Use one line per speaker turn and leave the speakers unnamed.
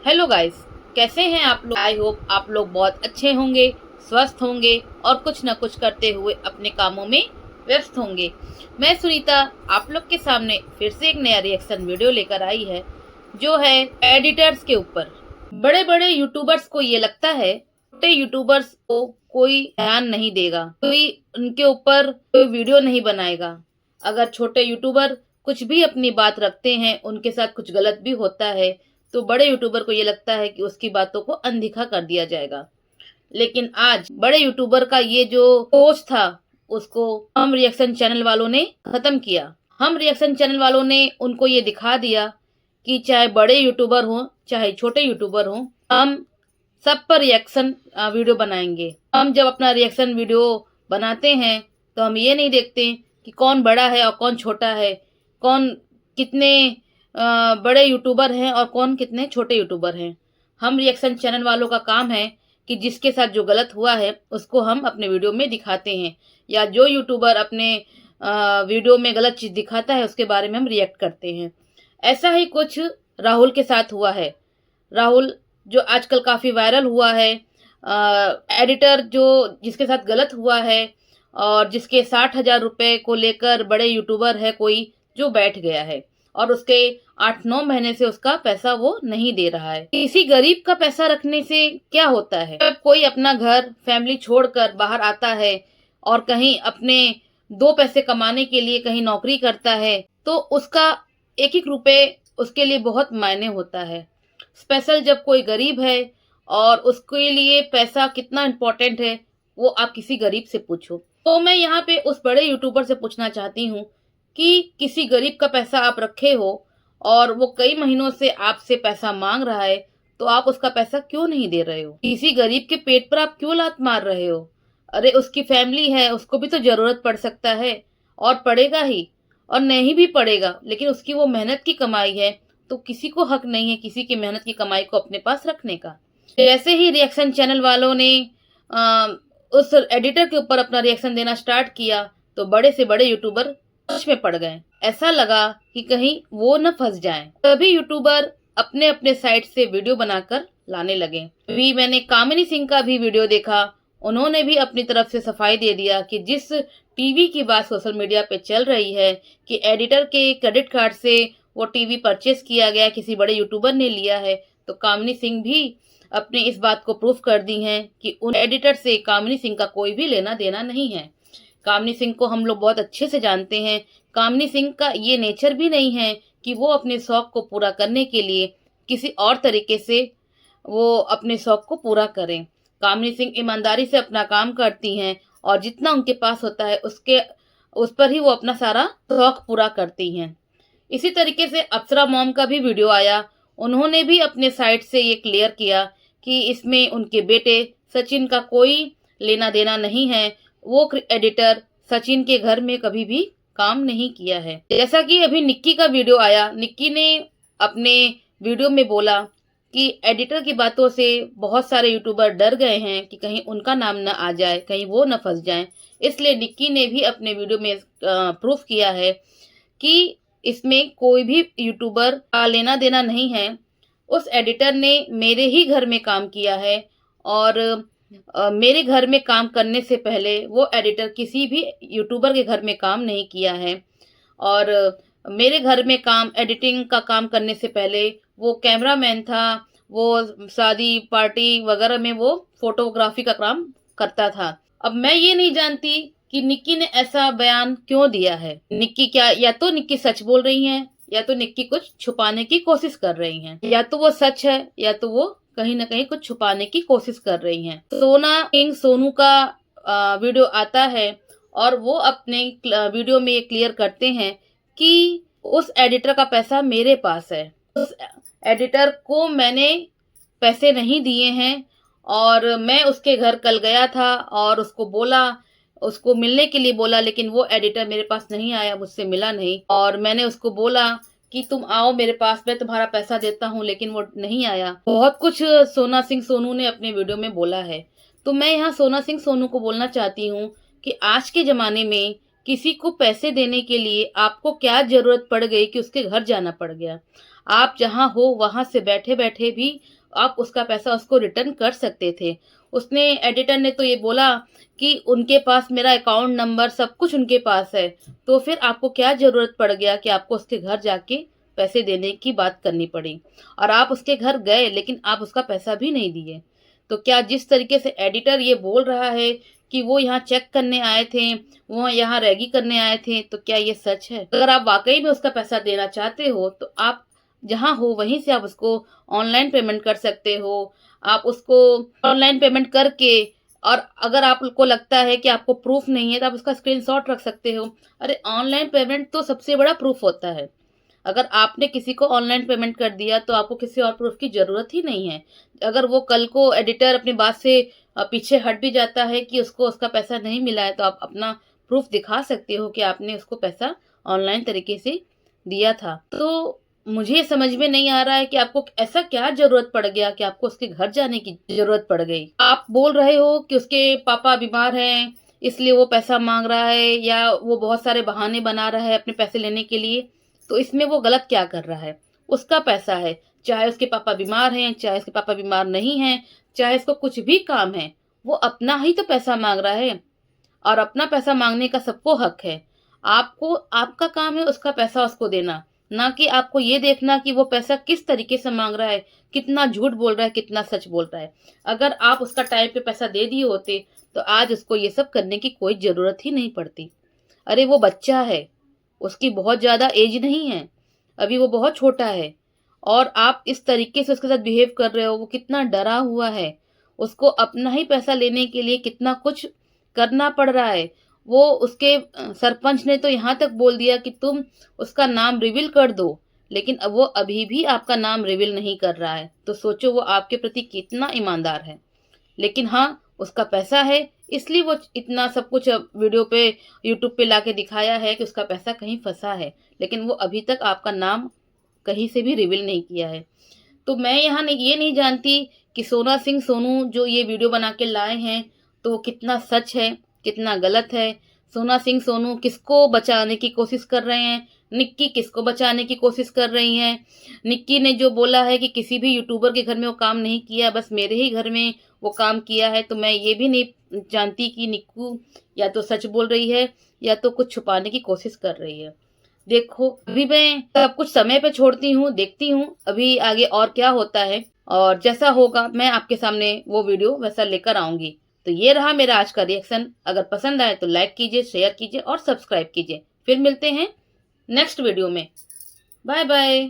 Hello guys, कैसे हैं आप लोग। आई होप आप लोग बहुत अच्छे होंगे, स्वस्थ होंगे और कुछ न कुछ करते हुए अपने कामों में व्यस्त होंगे। मैं सुनीता आप लोग के सामने फिर से एक नया रिएक्शन वीडियो लेकर आई है, जो है एडिटर्स के ऊपर। बड़े बड़े यूट्यूबर्स को ये लगता है छोटे यूट्यूबर्स को कोई ध्यान नहीं देगा, कोई उनके ऊपर कोई वीडियो नहीं बनाएगा। अगर छोटे यूट्यूबर कुछ भी अपनी बात रखते हैं, उनके साथ कुछ गलत भी होता है, तो बड़े यूट्यूबर को ये लगता है कि उसकी बातों को अनदेखा कर दिया जाएगा। लेकिन आज बड़े यूट्यूबर का ये जो सोच था, उसको हम रिएक्शन चैनल वालों ने खत्म किया। हम रिएक्शन चैनल वालों ने उनको ये दिखा दिया कि चाहे बड़े यूट्यूबर हों चाहे छोटे यूट्यूबर हों, हम सब पर रिएक्शन वीडियो बनाएंगे। हम जब अपना रिएक्शन वीडियो बनाते हैं तो हम ये नहीं देखते कि कौन बड़ा है और कौन छोटा है, कौन कितने बड़े यूट्यूबर हैं और कौन कितने छोटे यूट्यूबर हैं। हम रिएक्शन चैनल वालों का काम है कि जिसके साथ जो गलत हुआ है उसको हम अपने वीडियो में दिखाते हैं, या जो यूट्यूबर अपने वीडियो में गलत चीज़ दिखाता है उसके बारे में हम रिएक्ट करते हैं। ऐसा ही कुछ राहुल के साथ हुआ है। राहुल जो आजकल काफ़ी वायरल हुआ है, एडिटर जो जिसके साथ गलत हुआ है और जिसके 60,000 रुपये को लेकर बड़े यूट्यूबर है कोई जो बैठ गया है और उसके 8-9 महीने से उसका पैसा वो नहीं दे रहा है। किसी गरीब का पैसा रखने से क्या होता है। जब कोई अपना घर फैमिली छोड़कर बाहर आता है और कहीं अपने 2 पैसे कमाने के लिए कहीं नौकरी करता है, तो उसका एक एक रुपए उसके लिए बहुत मायने होता है। स्पेशल जब कोई गरीब है और उसके लिए पैसा कितना इम्पोर्टेंट है, वो आप किसी गरीब से पूछो। तो मैं यहाँ पे उस बड़े यूट्यूबर से पूछना चाहती हूँ कि किसी गरीब का पैसा आप रखे हो और वो कई महीनों से आपसे पैसा मांग रहा है, तो आप उसका पैसा क्यों नहीं दे रहे हो। किसी गरीब के पेट पर आप क्यों लात मार रहे हो। अरे उसकी फैमिली है, उसको भी तो जरूरत पड़ सकता है और पड़ेगा ही, और नहीं भी पड़ेगा, लेकिन उसकी वो मेहनत की कमाई है, तो किसी को हक नहीं है किसी की मेहनत की कमाई को अपने पास रखने का। जैसे ही रिएक्शन चैनल वालों ने उस एडिटर के ऊपर अपना रिएक्शन देना स्टार्ट किया, तो बड़े से बड़े यूट्यूबर सोच में पड़ गए। ऐसा लगा कि कहीं वो न फंस जाएं। तभी यूट्यूबर अपने अपने साइड से वीडियो बनाकर लाने लगे। अभी मैंने कामिनी सिंह का भी वीडियो देखा, उन्होंने भी अपनी तरफ से सफाई दे दिया कि जिस टीवी की बात सोशल मीडिया पे चल रही है कि एडिटर के क्रेडिट कार्ड से वो टीवी परचेस किया गया, किसी बड़े यूट्यूबर ने लिया है, तो कामिनी सिंह भी अपने इस बात को प्रूफ कर दी हैं कि उन एडिटर से कामिनी सिंह का कोई भी लेना देना नहीं है। कामिनी सिंह को हम लोग बहुत अच्छे से जानते हैं। कामिनी सिंह का ये नेचर भी नहीं है कि वो अपने शौक को पूरा करने के लिए किसी और तरीके से वो अपने शौक को पूरा करें। कामिनी सिंह ईमानदारी से अपना काम करती हैं और जितना उनके पास होता है उस पर ही वो अपना सारा शौक पूरा करती हैं। इसी तरीके से अप्सरा मॉम का भी वीडियो आया, उन्होंने भी अपने साइड से ये क्लियर किया कि इसमें उनके बेटे सचिन का कोई लेना देना नहीं है। वो एडिटर सचिन के घर में कभी भी काम नहीं किया है। जैसा कि अभी निक्की का वीडियो आया, निक्की ने अपने वीडियो में बोला कि एडिटर की बातों से बहुत सारे यूट्यूबर डर गए हैं कि कहीं उनका नाम न आ जाए, कहीं वो न फंस जाएं। इसलिए निक्की ने भी अपने वीडियो में प्रूफ किया है कि इसमें कोई भी यूट्यूबर का लेना देना नहीं है। उस एडिटर ने मेरे ही घर में काम किया है और मेरे घर में काम करने से पहले वो एडिटर किसी भी यूट्यूबर के घर में काम नहीं किया है। और मेरे घर में काम एडिटिंग का काम करने से पहले वो कैमरामैन था, वो शादी पार्टी वगैरह में वो फोटोग्राफी का काम करता था। अब मैं ये नहीं जानती कि निक्की ने ऐसा बयान क्यों दिया है। निक्की क्या, या तो निक्की सच बोल रही हैं या तो निक्की कुछ छुपाने की कोशिश कर रही हैं, या तो वो सच है या तो वो कहीं ना कहीं कुछ छुपाने की कोशिश कर रही हैं। सोना किंग सोनू का वीडियो आता है और वो अपने वीडियो में ये क्लियर करते हैं कि उस एडिटर का पैसा मेरे पास है, उस एडिटर को मैंने पैसे नहीं दिए हैं। और मैं उसके घर कल गया था और उसको मिलने के लिए बोला, लेकिन वो एडिटर मेरे पास नहीं आया, मुझसे मिला नहीं। और मैंने उसको बोला कि तुम आओ मेरे पास, मैं तुम्हारा पैसा देता हूँ, लेकिन वो नहीं आया। बहुत कुछ सोना सिंह सोनू ने अपने वीडियो में बोला है। तो मैं यहाँ सोना सिंह सोनू को बोलना चाहती हूँ कि आज के ज़माने में किसी को पैसे देने के लिए आपको क्या ज़रूरत पड़ गई कि उसके घर जाना पड़ गया। आप जहाँ हो वहाँ से बैठे-बैठे भी आप उसका पैसा उसको रिटर्न कर सकते थे। उसने एडिटर ने तो ये बोला कि उनके पास मेरा अकाउंट नंबर सब कुछ उनके पास है, तो फिर आपको क्या ज़रूरत पड़ गया कि आपको उसके घर जाके पैसे देने की बात करनी पड़ी। और आप उसके घर गए लेकिन आप उसका पैसा भी नहीं दिए। तो क्या जिस तरीके से एडिटर ये बोल रहा है कि वो यहाँ चेक करने आए थे, वो यहाँ रैगी करने आए थे, तो क्या ये सच है? अगर आप वाक़ई में उसका पैसा देना चाहते हो, तो आप जहाँ हो वहीं से आप उसको ऑनलाइन पेमेंट कर सकते हो। आप उसको ऑनलाइन पेमेंट करके, और अगर आपको लगता है कि आपको प्रूफ़ नहीं है, तो आप उसका स्क्रीनशॉट रख सकते हो। अरे! ऑनलाइन पेमेंट तो सबसे बड़ा प्रूफ़ होता है। अगर आपने किसी को ऑनलाइन पेमेंट कर दिया तो आपको किसी और प्रूफ की ज़रूरत ही नहीं है। अगर वो कल को एडिटर अपनी बात से पीछे हट भी जाता है कि उसको उसका पैसा नहीं मिला है, तो आप अपना प्रूफ दिखा सकते हो कि आपने उसको पैसा ऑनलाइन तरीके से दिया था। तो मुझे समझ में नहीं आ रहा है कि आपको ऐसा क्या ज़रूरत पड़ गया कि आपको उसके घर जाने की ज़रूरत पड़ गई। आप बोल रहे हो कि उसके पापा बीमार हैं, इसलिए वो पैसा माँग रहा है, या वो बहुत सारे बहाने बना रहा है अपने पैसे लेने के लिए। तो इसमें वो गलत क्या कर रहा है? उसका पैसा है, चाहे उसके पापा बीमार हैं, चाहे उसके पापा बीमार नहीं हैं, चाहे उसको कुछ भी काम है, वो अपना ही तो पैसा माँग रहा है, और अपना पैसा माँगने का सबको हक है। आपको आपका काम है उसका पैसा उसको देना, ना कि आपको ये देखना कि वो पैसा किस तरीके से माँग रहा है, कितना झूठ बोल रहा है, कितना सच बोल रहा है। अगर आप उसका टाइम पे पैसा दे दिए होते, तो आज उसको ये सब करने की कोई ज़रूरत ही नहीं पड़ती। अरे वो बच्चा है, उसकी बहुत ज़्यादा एज नहीं है, अभी वो बहुत छोटा है, और आप इस तरीके से उसके साथ बिहेव कर रहे हो, वो कितना डरा हुआ है, उसको अपना ही पैसा लेने के लिए कितना कुछ करना पड़ रहा है। वो उसके सरपंच ने तो यहाँ तक बोल दिया कि तुम उसका नाम रिवील कर दो, लेकिन अब वो अभी भी आपका नाम रिवील नहीं कर रहा है, तो सोचो वो आपके प्रति कितना ईमानदार है। लेकिन हाँ, उसका पैसा है, इसलिए वो इतना सब कुछ वीडियो पे, यूट्यूब पे लाके दिखाया है कि उसका पैसा कहीं फँसा है, लेकिन वो अभी तक आपका नाम कहीं से भी रिवील नहीं किया है। तो मैं यहाँ नहीं, ये नहीं जानती कि सोना सिंह सोनू जो ये वीडियो बना के लाए हैं, तो वो कितना सच है, कितना गलत है। सोना सिंह सोनू किसको बचाने की कोशिश कर रहे हैं, निक्की किसको बचाने की कोशिश कर रही हैं। निक्की ने जो बोला है कि किसी भी यूट्यूबर के घर में वो काम नहीं किया, बस मेरे ही घर में वो काम किया है, तो मैं ये भी नहीं जानती कि निक्कू या तो सच बोल रही है या तो कुछ छुपाने की कोशिश कर रही है। देखो, अभी मैं सब कुछ समय पे छोड़ती हूँ, देखती हूँ अभी आगे और क्या होता है, और जैसा होगा मैं आपके सामने वो वीडियो वैसा लेकर आऊँगी। तो ये रहा मेरा आज का रिएक्शन। अगर पसंद आए तो लाइक कीजिए, शेयर कीजिए और सब्सक्राइब कीजिए। फिर मिलते हैं नेक्स्ट वीडियो में। Bye bye.